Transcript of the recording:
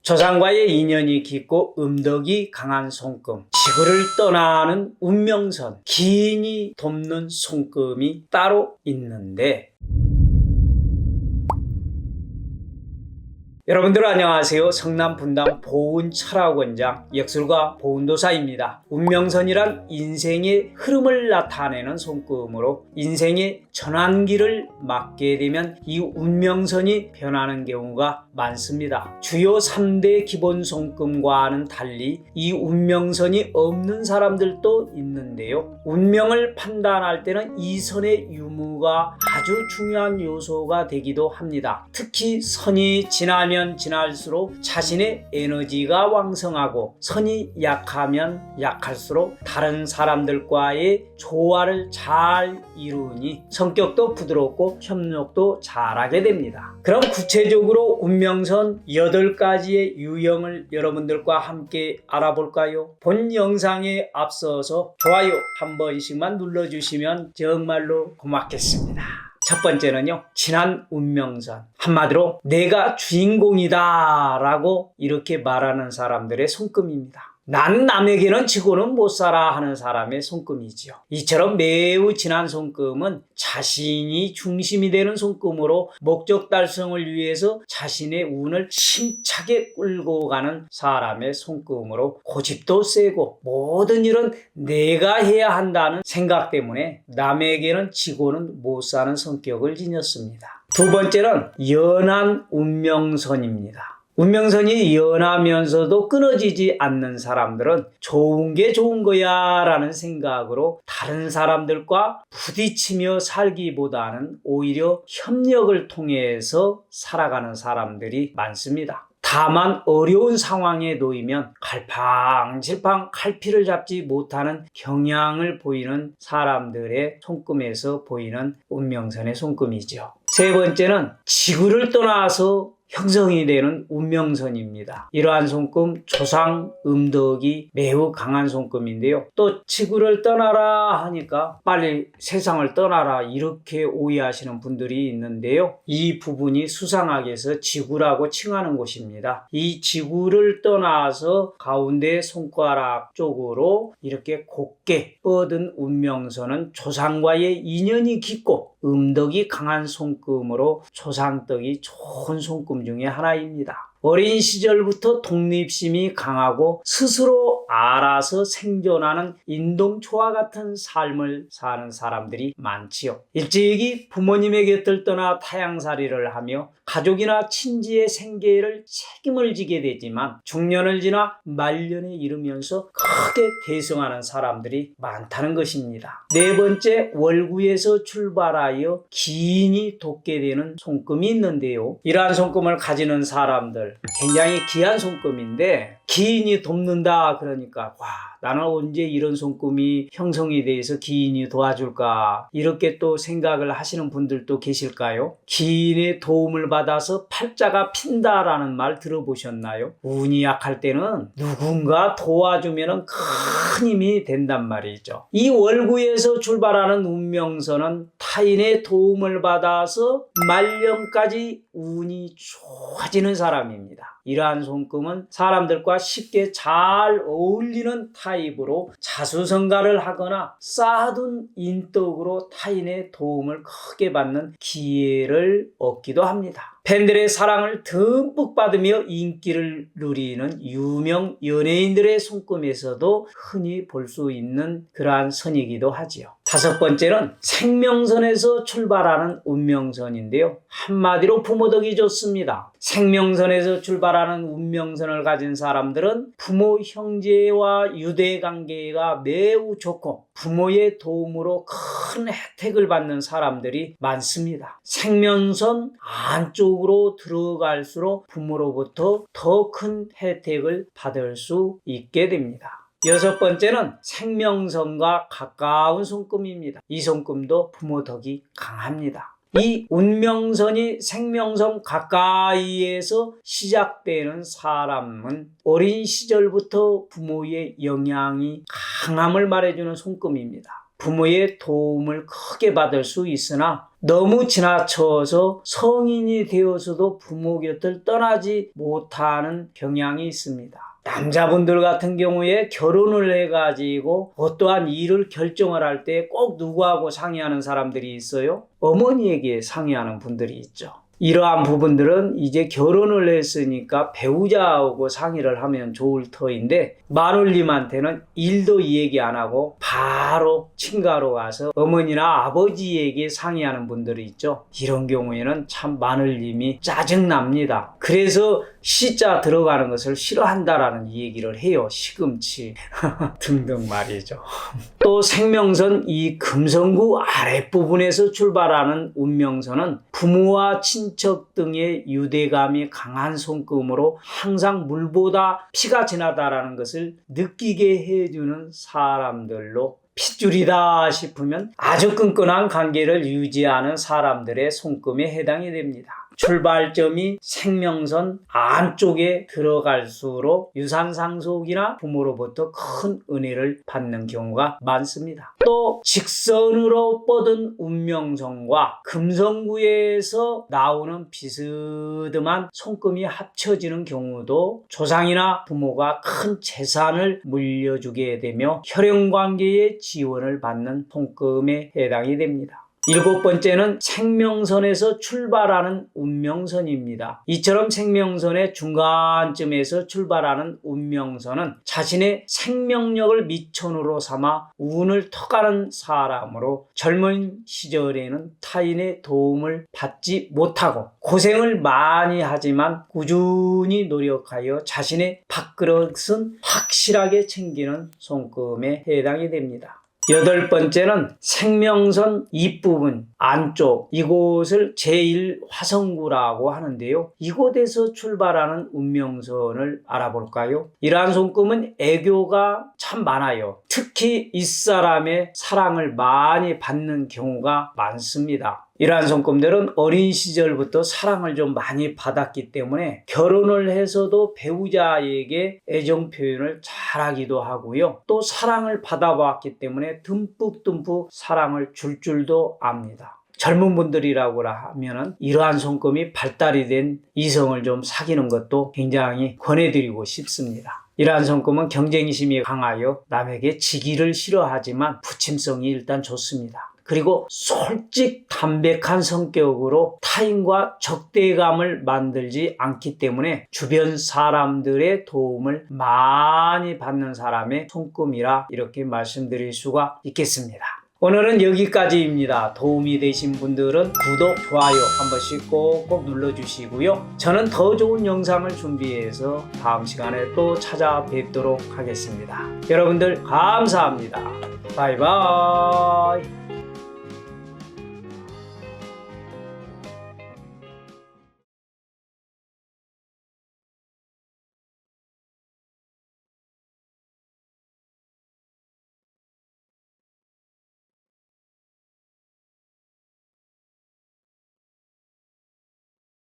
조상과의 인연이 깊고 음덕이 강한 손금, 지구를 떠나는 운명선, 기인이 돕는 손금이 따로 있는데, 여러분들 안녕하세요. 성남 분당 보운철학원장 역술가 보운도사입니다. 운명선이란 인생의 흐름을 나타내는 손금으로 인생의 전환기를 맞게 되면 이 운명선이 변하는 경우가 많습니다. 주요 3대 기본 손금과는 달리 이 운명선이 없는 사람들도 있는데요. 운명을 판단할 때는 이 선의 유무가 아주 중요한 요소가 되기도 합니다. 특히 선이 지나면 지날수록 자신의 에너지가 왕성하고 선이 약하면 약할수록 다른 사람들과의 조화를 잘 이루니 성격도 부드럽고 협력도 잘하게 됩니다. 그럼 구체적으로 운명선 8가지의 유형을 여러분들과 함께 알아볼까요? 본 영상에 앞서서 좋아요 한 번씩만 눌러주시면 정말로 고맙겠습니다. 첫 번째는요, 진한 운명선. 한마디로 내가 주인공이다 라고 이렇게 말하는 사람들의 손금입니다. 난 남에게는 지고는 못 살아 하는 사람의 손금이지요. 이처럼 매우 진한 손금은 자신이 중심이 되는 손금으로 목적 달성을 위해서 자신의 운을 힘차게 끌고 가는 사람의 손금으로 고집도 세고 모든 일은 내가 해야 한다는 생각 때문에 남에게는 지고는 못 사는 성격을 지녔습니다. 두 번째는 연한 운명선입니다. 운명선이 연하면서도 끊어지지 않는 사람들은 좋은 게 좋은 거야 라는 생각으로 다른 사람들과 부딪히며 살기보다는 오히려 협력을 통해서 살아가는 사람들이 많습니다. 다만 어려운 상황에 놓이면 갈팡질팡 칼피를 잡지 못하는 경향을 보이는 사람들의 손금에서 보이는 운명선의 손금이죠. 세 번째는 지구를 떠나서 형성이 되는 운명선입니다. 이러한 손금 조상 음덕이 매우 강한 손금인데요. 또 지구를 떠나라 하니까 빨리 세상을 떠나라 이렇게 오해하시는 분들이 있는데요. 이 부분이 수상학에서 지구라고 칭하는 곳입니다. 이 지구를 떠나서 가운데 손가락 쪽으로 이렇게 곱게 뻗은 운명선은 조상과의 인연이 깊고 음덕이 강한 손금으로 조상덕이 좋은 손금 중에 하나입니다. 어린 시절부터 독립심이 강하고 스스로 알아서 생존하는 인동초와 같은 삶을 사는 사람들이 많지요. 일찍이 부모님의 곁을 떠나 타향살이를 하며 가족이나 친지의 생계를 책임을 지게 되지만 중년을 지나 말년에 이르면서 크게 대성하는 사람들이 많다는 것입니다. 네 번째, 월구에서 출발하여 기인이 돕게 되는 손금이 있는데요. 이러한 손금을 가지는 사람들 굉장히 귀한 손금인데 기인이 돕는다 그러니까 와, 나는 언제 이런 손금이 형성이 돼서 기인이 도와줄까 이렇게 또 생각을 하시는 분들도 계실까요? 기인의 도움을 받아서 팔자가 핀다라는 말 들어보셨나요? 운이 약할 때는 누군가 도와주면 큰 힘이 된단 말이죠. 이 월구에서 출발하는 운명선은 타인의 도움을 받아서 말년까지 운이 좋아지는 사람입니다. 이러한 손금은 사람들과 쉽게 잘 어울리는 타입으로 자수성가를 하거나 쌓아둔 인덕으로 타인의 도움을 크게 받는 기회를 얻기도 합니다. 팬들의 사랑을 듬뿍 받으며 인기를 누리는 유명 연예인들의 손금에서도 흔히 볼 수 있는 그러한 선이기도 하지요. 다섯 번째는 생명선에서 출발하는 운명선인데요. 한마디로 부모덕이 좋습니다. 생명선에서 출발하는 운명선을 가진 사람들은 부모 형제와 유대관계가 매우 좋고 부모의 도움으로 큰 혜택을 받는 사람들이 많습니다. 생명선 안쪽으로 들어갈수록 부모로부터 더 큰 혜택을 받을 수 있게 됩니다. 여섯 번째는 생명선과 가까운 손금입니다. 이 손금도 부모 덕이 강합니다. 이 운명선이 생명선 가까이에서 시작되는 사람은 어린 시절부터 부모의 영향이 강함을 말해주는 손금입니다. 부모의 도움을 크게 받을 수 있으나 너무 지나쳐서 성인이 되어서도 부모 곁을 떠나지 못하는 경향이 있습니다. 남자분들 같은 경우에 결혼을 해가지고 어떠한 일을 결정을 할 때 꼭 누구하고 상의하는 사람들이 있어요? 어머니에게 상의하는 분들이 있죠. 이러한 부분들은 이제 결혼을 했으니까 배우자하고 상의를 하면 좋을 터인데 마눌님한테는 일도 얘기 안 하고 바로 친가로 가서 어머니나 아버지에게 상의하는 분들이 있죠. 이런 경우에는 참 마눌님이 짜증납니다. 그래서 시자 들어가는 것을 싫어한다라는 얘기를 해요. 시금치 등등 말이죠. 또 생명선 이 금성구 아랫부분에서 출발하는 운명선은 부모와 친척 등의 유대감이 강한 손금으로 항상 물보다 피가 진하다라는 것을 느끼게 해주는 사람들로 핏줄이다 싶으면 아주 끈끈한 관계를 유지하는 사람들의 손금에 해당이 됩니다. 출발점이 생명선 안쪽에 들어갈수록 유산상속이나 부모로부터 큰 은혜를 받는 경우가 많습니다. 또 직선으로 뻗은 운명선과 금성구에서 나오는 비스듬한 손금이 합쳐지는 경우도 조상이나 부모가 큰 재산을 물려주게 되며 혈연관계의 지원을 받는 손금에 해당이 됩니다. 7번째는 생명선에서 출발하는 운명선입니다. 이처럼 생명선의 중간쯤에서 출발하는 운명선은 자신의 생명력을 미천으로 삼아 운을 터가는 사람으로 젊은 시절에는 타인의 도움을 받지 못하고 고생을 많이 하지만 꾸준히 노력하여 자신의 밥그릇은 확실하게 챙기는 손금에 해당이 됩니다. 8번째는 생명선 윗부분 안쪽 이곳을 제1화성구라고 하는데요. 이곳에서 출발하는 운명선을 알아볼까요? 이러한 손금은 애교가 참 많아요. 특히 윗사람의 사랑을 많이 받는 경우가 많습니다. 이러한 손금들은 어린 시절부터 사랑을 좀 많이 받았기 때문에 결혼을 해서도 배우자에게 애정 표현을 잘하기도 하고요. 또 사랑을 받아봤기 때문에 듬뿍듬뿍 사랑을 줄 줄도 압니다. 젊은 분들이라고 하면은 이러한 손금이 발달이 된 이성을 좀 사귀는 것도 굉장히 권해드리고 싶습니다. 이러한 손금은 경쟁심이 강하여 남에게 지기를 싫어하지만 부침성이 일단 좋습니다. 그리고 솔직 담백한 성격으로 타인과 적대감을 만들지 않기 때문에 주변 사람들의 도움을 많이 받는 사람의 손금이라 이렇게 말씀드릴 수가 있겠습니다. 오늘은 여기까지입니다. 도움이 되신 분들은 구독, 좋아요 한 번씩 꼭꼭 눌러주시고요. 저는 더 좋은 영상을 준비해서 다음 시간에 또 찾아뵙도록 하겠습니다. 여러분들 감사합니다. 바이바이.